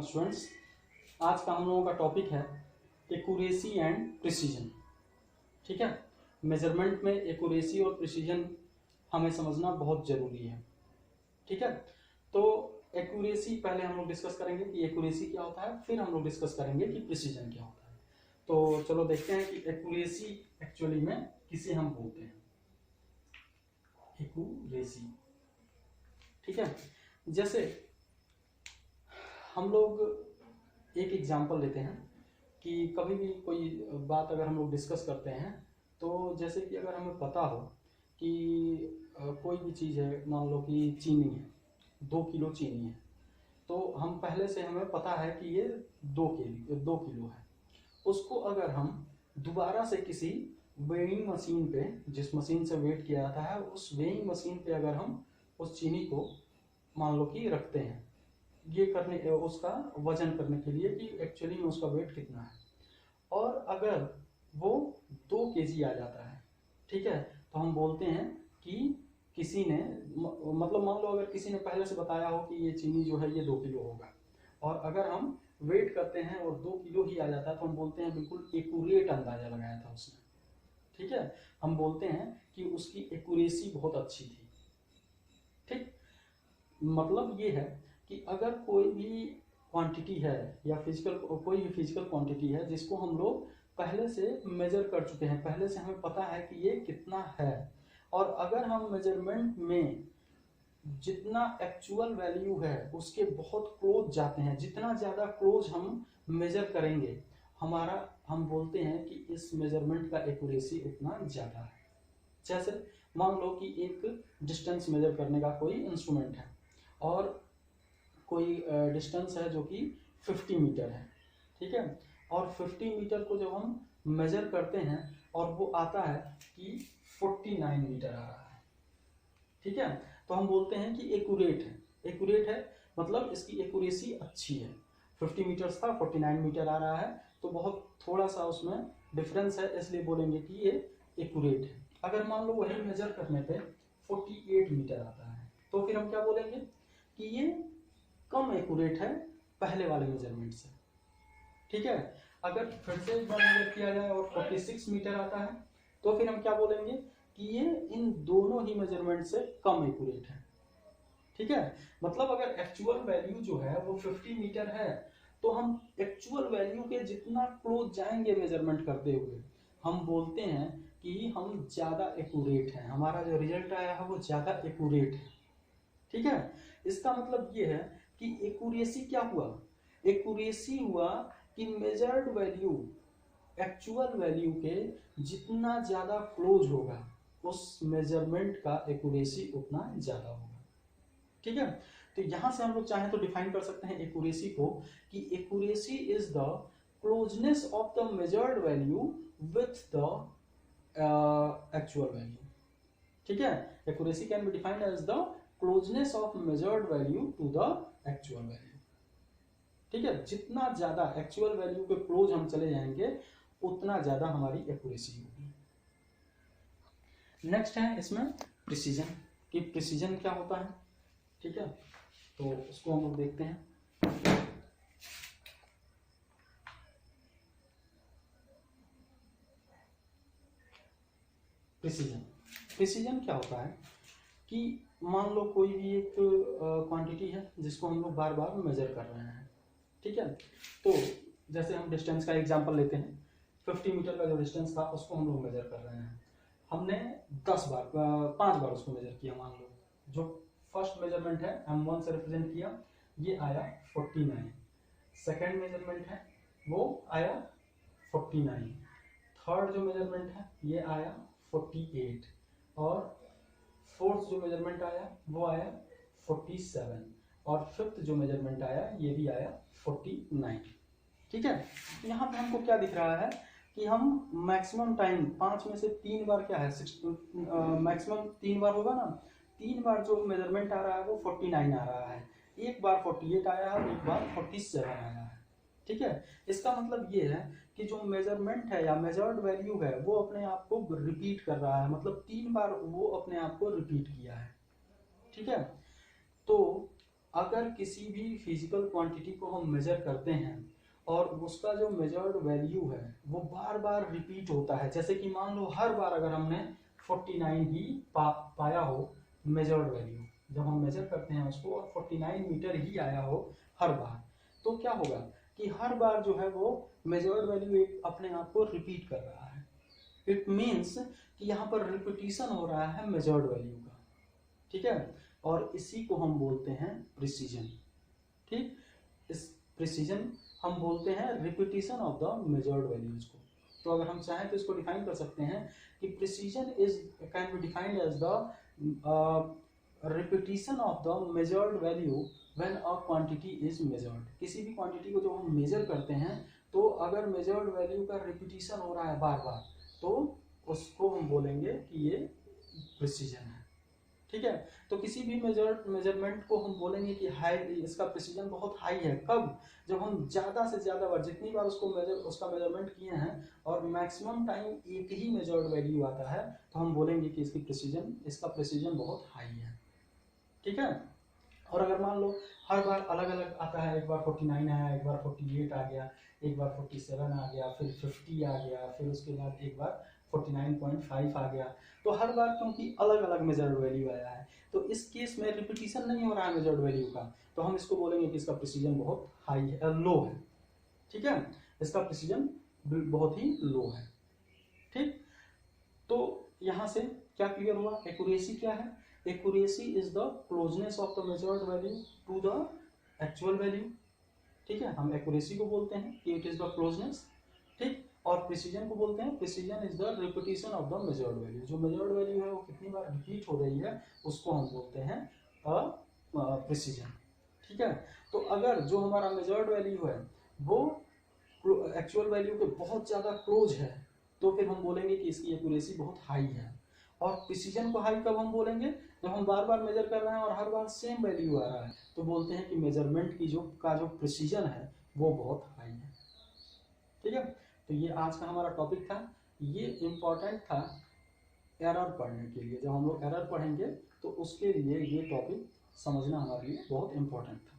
Students, आज का हम लोगों का टॉपिक है एक्यूरेसी एंड प्रिसीजन। ठीक है, मेजरमेंट में एक्यूरेसी और प्रिसीजन हमें समझना बहुत जरूरी है। ठीक है, तो एक्यूरेसी पहले हम लोग डिस्कस करेंगे कि एक्यूरेसी क्या होता है, फिर हम लोग डिस्कस करेंगे कि प्रिसीजन क्या होता है। तो चलो देखते हैं कि एक्यूरेसी एक्चुअली में किसे हम बोलते हैं। एक्यूरेसी, ठीक है, जैसे हम लोग एक एग्जांपल लेते हैं कि कभी भी कोई बात अगर हम लोग डिस्कस करते हैं तो जैसे कि अगर हमें पता हो कि कोई भी चीज़ है, मान लो कि चीनी है, 2 किलो चीनी है, तो हम पहले से हमें पता है कि ये 2 किलो है। उसको अगर हम दोबारा से किसी वेइंग मशीन पे, जिस मशीन से वेट किया जाता है, उस वेइंग मशीन पे अगर हम उस चीनी को मान लो कि रखते हैं, ये करने उसका वजन करने के लिए कि एक्चुअली में उसका वेट कितना है, और अगर वो 2 केजी आ जाता है, ठीक है, तो हम बोलते हैं कि किसी ने मतलब मान लो अगर किसी ने पहले से बताया हो कि ये चीनी जो है ये 2 किलो होगा, और अगर हम वेट करते हैं और 2 किलो ही आ जाता है तो हम बोलते हैं बिल्कुल एक्यूरेट अंदाजा लगाया था उसने। ठीक है, हम बोलते हैं कि उसकी एक्यूरेसी बहुत अच्छी थी। ठीक, मतलब ये है कि अगर कोई भी क्वांटिटी है या कोई भी फिजिकल क्वांटिटी है जिसको हम लोग पहले से मेजर कर चुके हैं, पहले से हमें पता है कि ये कितना है, और अगर हम मेजरमेंट में जितना एक्चुअल वैल्यू है उसके बहुत क्लोज जाते हैं, जितना ज़्यादा क्लोज हम मेजर करेंगे हम बोलते हैं कि इस मेजरमेंट का एक्यूरेसी उतना ज़्यादा है। जैसे मान लो कि एक डिस्टेंस मेजर करने का कोई इंस्ट्रूमेंट है और कोई डिस्टेंस है जो कि 50 मीटर है, ठीक है, और 50 मीटर को जब हम मेजर करते हैं और वो आता है कि 49 मीटर आ रहा है, ठीक है, तो हम बोलते हैं कि एक्यूरेट है। एक्यूरेट है मतलब इसकी एक्यूरेसी अच्छी है। 50 मीटर्स था, 49 मीटर आ रहा है, तो बहुत थोड़ा सा उसमें डिफरेंस है, इसलिए बोलेंगे कि ये एक्यूरेट है। अगर मान लो वही मेजर करने पे 48 मीटर आता है तो फिर हम क्या बोलेंगे कि ये कम एक्यूरेट है पहले वाले मेजरमेंट से। ठीक है, अगर फिर से एक बार मेजर किया जाए और 46 मीटर आता है तो फिर हम क्या बोलेंगे कि ये इन दोनों ही मेजरमेंट से कम एक्यूरेट है। ठीक है, मतलब अगर एक्चुअल वैल्यू जो है वो 50 मीटर है तो हम एक्चुअल वैल्यू के जितना क्लोज जाएंगे मेजरमेंट करते हुए, हम बोलते हैं कि हम ज्यादा एक्यूरेट हैं, हमारा जो रिजल्ट आया है वो ज्यादा एक्यूरेट है। ठीक है, इसका मतलब ये है कि एक्यूरेसी क्या हुआ, एक्यूरेसी हुआ कि मेजर्ड वैल्यू एक्चुअल वैल्यू के जितना ज्यादा क्लोज होगा उस मेजरमेंट का एक्यूरेसी उतना ज्यादा होगा। ठीक है, तो यहां से हम लोग चाहें तो डिफाइन कर सकते हैं एक्यूरेसी को कि accuracy is the closeness of the measured value with the actual value. ठीक है, accuracy can be defined as the closeness of measured value to the actual value. ठीक है, जितना ज्यादा एक्चुअल वैल्यू के क्लोज हम चले जाएंगे उतना ज्यादा हमारी एक्यूरेसी होगी। नेक्स्ट है इसमें प्रिसीजन, कि प्रिसीजन क्या होता है। ठीक है, तो उसको हम लोग देखते हैं। प्रिसीजन, प्रिसीजन क्या होता है कि मान लो कोई भी एक क्वांटिटी है जिसको हम लोग बार बार मेजर कर रहे हैं। ठीक है, तो जैसे हम डिस्टेंस का एग्जांपल लेते हैं, 50 मीटर का जो डिस्टेंस था उसको हम लोग मेजर कर रहे हैं। हमने 5 बार उसको मेजर किया। मान लो जो फर्स्ट मेजरमेंट है M1 से रिप्रेजेंट किया, ये आया 49। सेकेंड मेजरमेंट है वो आया 49। थर्ड जो मेजरमेंट है ये आया 48, और फोर्थ जो मेजरमेंट आया वो आया 47, और फिफ्थ जो मेजरमेंट आया ये भी आया 49। ठीक है, तो यहाँ पे हमको क्या दिख रहा है कि हम मैक्सिमम टाइम 5 में से 3 बार क्या है, मैक्सिमम 3 बार होगा ना, 3 बार जो मेजरमेंट आ रहा है वो 49 आ रहा है, एक बार 48 आया है, एक बार 47 आया है। ठीक है, इसका मतलब ये है कि जो मेजरमेंट है या मेजर्ड वैल्यू है वो अपने आप को रिपीट कर रहा है, मतलब 3 बार वो अपने आप को रिपीट किया है। ठीक है, तो अगर किसी भी फिजिकल क्वांटिटी को हम मेजर करते हैं और उसका जो मेजर्ड वैल्यू है वो बार बार रिपीट होता है, जैसे कि मान लो हर बार अगर हमने 49 ही पाया हो मेजर्ड वैल्यू, जब हम मेजर करते हैं उसको और 49 मीटर ही आया हो हर बार, तो क्या होगा कि हर बार जो है वो मेजर्ड वैल्यू एक अपने आप को रिपीट कर रहा है। इट मीन्स कि यहाँ पर रिपीटिशन हो रहा है मेजर्ड वैल्यू का, ठीक है, और इसी को हम बोलते हैं प्रिसीजन। ठीक, इस प्रिसीजन हम बोलते हैं repetition of the measured values को। तो अगर हम चाहें तो इसको डिफाइन कर सकते हैं कि precision is can be defined as the repetition of the measured value when a quantity is measured. किसी भी क्वांटिटी को जो हम मेजर करते हैं तो अगर मेजर्ड वैल्यू का रिपीटिशन हो रहा है बार बार तो उसको हम बोलेंगे कि ये प्रिसीजन है। ठीक है, तो किसी भी मेजरमेंट को हम बोलेंगे कि हाई, इसका प्रिसीजन बहुत हाई है कब, जब हम ज़्यादा से ज़्यादा बार जितनी बार उसका मेजरमेंट किए हैं और मैक्सिमम टाइम एक ही मेजर्ड वैल्यू आता है तो हम बोलेंगे कि इसका प्रिसीजन बहुत हाई है। ठीक है, और अगर मान लो हर बार अलग अलग आता है, एक बार 49 आया, एक बार 48 आ गया, एक बार 47 आ गया, फिर 50 आ गया, फिर उसके बाद एक बार 49.5 आ गया, तो हर बार क्योंकि अलग अलग मेजर्ड वैल्यू आया है तो इस केस में रिपीटिशन नहीं हो रहा है मेजर्ड वैल्यू का, तो हम इसको बोलेंगे कि इसका प्रिसीजन बहुत हाई है, लो है। ठीक है, इसका प्रिसीजन बहुत ही लो है। ठीक, तो यहाँ से क्या क्लियर हुआ, एक्यूरेसी क्या है? Accuracy is the closeness of the measured value to the actual value. ठीक है, हम एक्यूरेसी को बोलते हैं कि इट इज द क्लोजनेस। ठीक, और प्रिसीजन को बोलते हैं, precision is the repetition of the measured value. जो मेजर्ड वैल्यू है वो कितनी बार रिपीट हो रही है उसको हम बोलते हैं प्रिसीजन। ठीक है, तो अगर जो हमारा मेजर्ड वैल्यू है वो एक्चुअल वैल्यू के बहुत ज़्यादा क्लोज है तो फिर हम बोलेंगे कि इसकी एक्यूरेसी बहुत हाई है। और प्रिसीजन को हाई कब हम बोलेंगे, जब हम बार बार मेजर कर रहे हैं और हर बार सेम वैल्यू आ रहा है तो बोलते हैं कि मेजरमेंट की जो प्रिसीजन है वो बहुत हाई है। ठीक है, तो ये आज का हमारा टॉपिक था, ये इम्पॉर्टेंट था एरर पढ़ने के लिए। जब हम लोग एरर पढ़ेंगे तो उसके लिए ये टॉपिक समझना हमारे लिए बहुत इम्पोर्टेंट था।